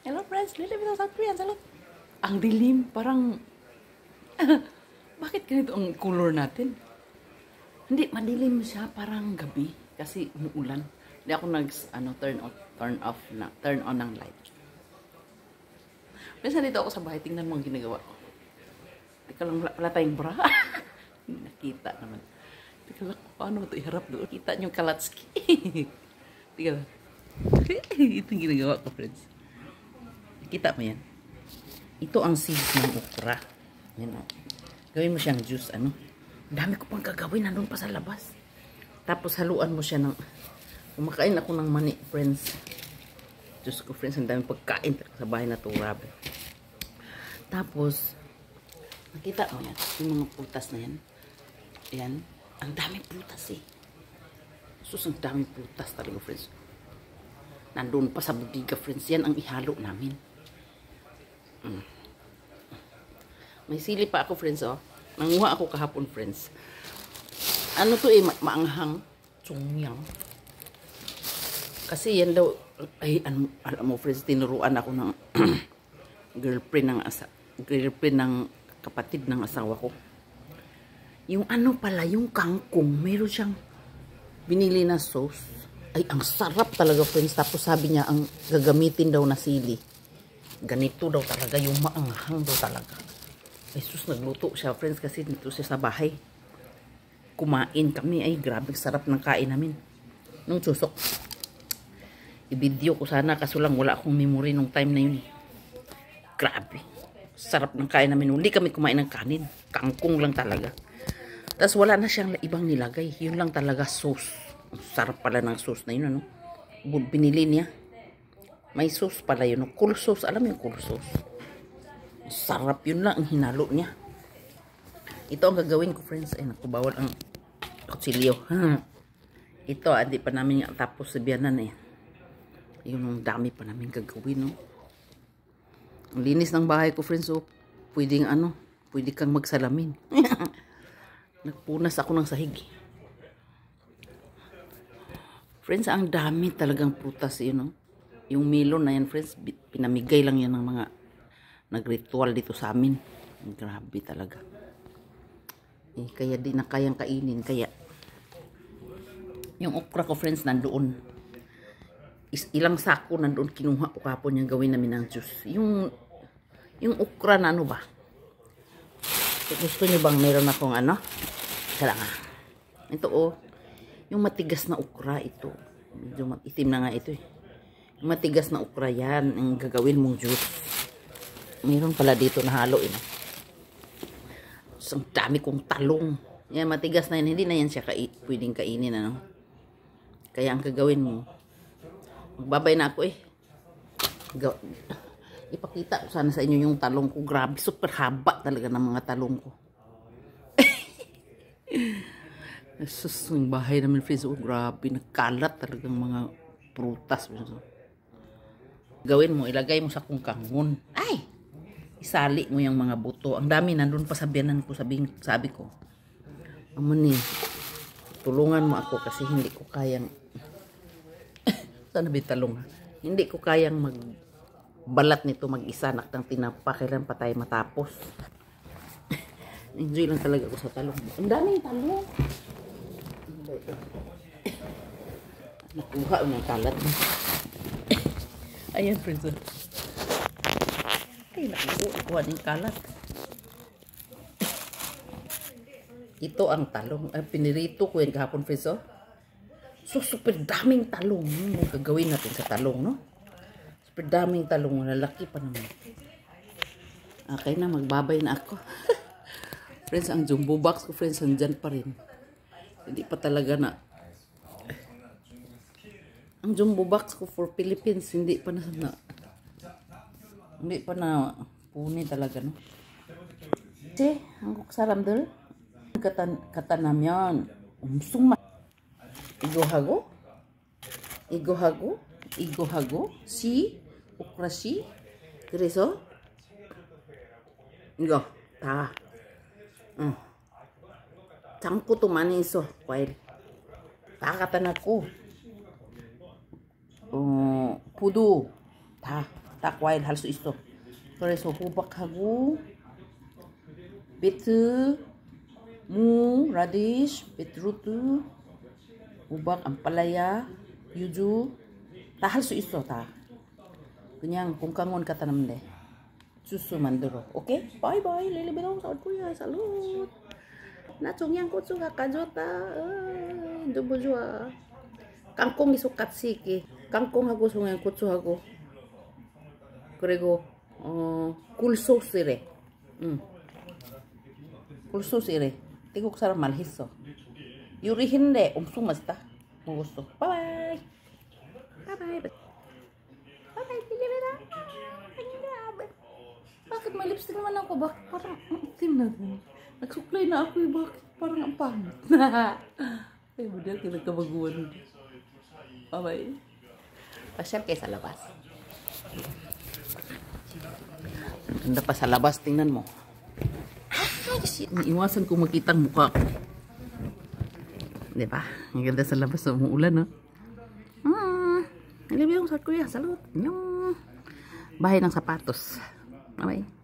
Hello friends, Lily with South Korean. Salud. Ang dilim, parang bakit ganito ang color natin? Hindi madilim siya, parang gabi kasi umuulan. Hindi ako turn on ng light. Minsan dito ako sa bahay, tingnan mo ang ginagawa ko. Teka lang, wala tayong bra. Nakita naman. Teka lang, paano ito iharap doon? Kita nyo kalatski. Teka lang. Ito yung ginagawa ko, friends. Kita mo yan? Ito ang seeds ng okra. Yan o. Gawin mo siyang juice, ano? Dami ko pang gagawin, nandun pa sa labas. Tapos haluan mo siya ng... Kumakain ako ng mani, friends. Diyos ko, friends, ang daming pagkain sa bahay na ito, grabe. Tapos, nakita mo yan, yung mga prutas na yan. Yan, ang daming prutas eh. Sus, ang daming prutas talaga, friends. Nandun pa sa budiga, friends. Yan ang ihalo namin. May sili pa ako, friends, oh. Nanguha ako kahapon, friends. Ano to eh, maanghang. Tsungyang. Kasi yan daw, ay, alam mo, friends, tinuruan ako ng girlfriend ng kapatid ng asawa ko. Yung ano pala, yung kangkong, meron siyang binili na sauce. Ay, ang sarap talaga, friends. Tapos sabi niya, ang gagamitin daw na sili. Ganito daw talaga, yung maanghang daw talaga. Ay, sus, nagluto siya, friends, kasi dito siya sa bahay. Kumain kami. Ay, grabe, sarap ng kain namin. Nung susok. I-video ko sana, kaso lang wala akong memory nung time na yun. Grabe. Sarap ng kain namin. Hindi kami kumain ng kanin. Kangkong lang talaga. Tapos wala na siyang ibang nilagay. Yun lang talaga sauce. Sarap pala ng sauce na yun, ano? Binili niya. May sauce pala yun. Cool sauce. Alam mo yung cool sauce? Sarap yun lang ang hinalo niya. Ito ang gagawin ko, friends. Ay, naku, bawal ang kutsilyo. Ito, hindi pa namin tapos sa biyanan eh. Yun ang dami pa namin gagawin, no? Ang linis ng bahay ko, friends, oh. Pwede kang magsalamin. Nagpunas ako ng sahig. Friends, ang dami talagang prutas, yun, no? Yung melon na yan, friends, pinamigay lang yan ng mga nagritual dito sa amin. Grabe talaga. Eh, kaya di na kayang kainin. Kaya, yung okra ko, friends, nandoon. Ilang sako nandoon kinuha ko kapon yung gawin namin ng juice. Yung okra na ano ba? Gusto nyo bang meron akong ano? Kailangan. Ito oh. Yung matigas na okra ito. Medyo itim na nga ito eh. Yung matigas na okra yan. Ang gagawin mong juice. Meron pala dito na halo eh. Ang dami kong talong. Yan matigas na yan. Hindi na yan siya pwedeng kainin ano. Kaya ang gagawin mo. Magbabay na ako eh. Ipakita ko sana sa inyo yung talong ko. Grabe, super haba talaga ng mga talong ko. Sus, yung bahay namin, friends. Oh, grabe, nagkalat talagang mga prutas. Gawin mo, ilagay mo sa kungkangon. Ay! Isali mo yung mga buto. Ang dami, nandun pa sa biyanan ko, sabi ko. Amani, tulungan mo ako kasi hindi ko kayang sana bitalong ha. Hindi ko kayang magbalat nito mag-isa naktang tinapa. Kailan pa tayo matapos. Enjoy lang talaga ako sa talong. Ang daming talong. Nakuha ng kalat. Ayan, friends. Ay, nakuha ng kalat. Ito ang talong. Pinirito ko yan kahapon, friends. Oh. So, super daming talong. Ano gagawin natin sa talong, no? Super daming talong. Lalaki pa naman. Okay na, magbabay na ako. Friends, ang jumbo box ko, friends, nandyan pa rin. Hindi pa talaga na. Ang jumbo box ko for Philippines, hindi pa na puni talaga, no? Che, 한국 사람들 katanamyan. Umsuma. 이거하고 씨 오크라씨 그래서 이거 다 장고도 많이 있어. 과일 다 갖다 놨고 포도 다 takwail halso isto. 그래서 호박하고 비트, 무, radish, beetroot, 호박, ampalaya, yuzu 다 할 수 있어 다. 그냥 콩강원 갖다 놓으면 돼. 주스 만들어. 오케이? 바이바이. 릴리비롱 사우드코리아 살룻. 나 청양고추가 가져왔다. 너무 좋아. 깡콩이 쏙같이 깡콩하고 청양고추하고 그리고 굴소스래. 굴소스래. 태국 사람 말했어. 요리했는데 엄청 맛있다. 먹었어. 바이바이. 바이바이. 바이바이. 릴리비롱. Bakit may lipstick naman ako? Bakit parang itim na rin? Nagsuklay na ako eh. Bakit parang ang pangit? Ay, model, kinagkabaguan. Bye-bye. Pasyal kayo sa labas. Ganda pa sa labas. Tingnan mo. Ay, shit. Iwasan ko makita ang mukha ko. Diba? Ang ganda sa labas. Umuulan, no? Nalibiyong sa Korea. Salud. Bahay ng sapatos. Bye-bye.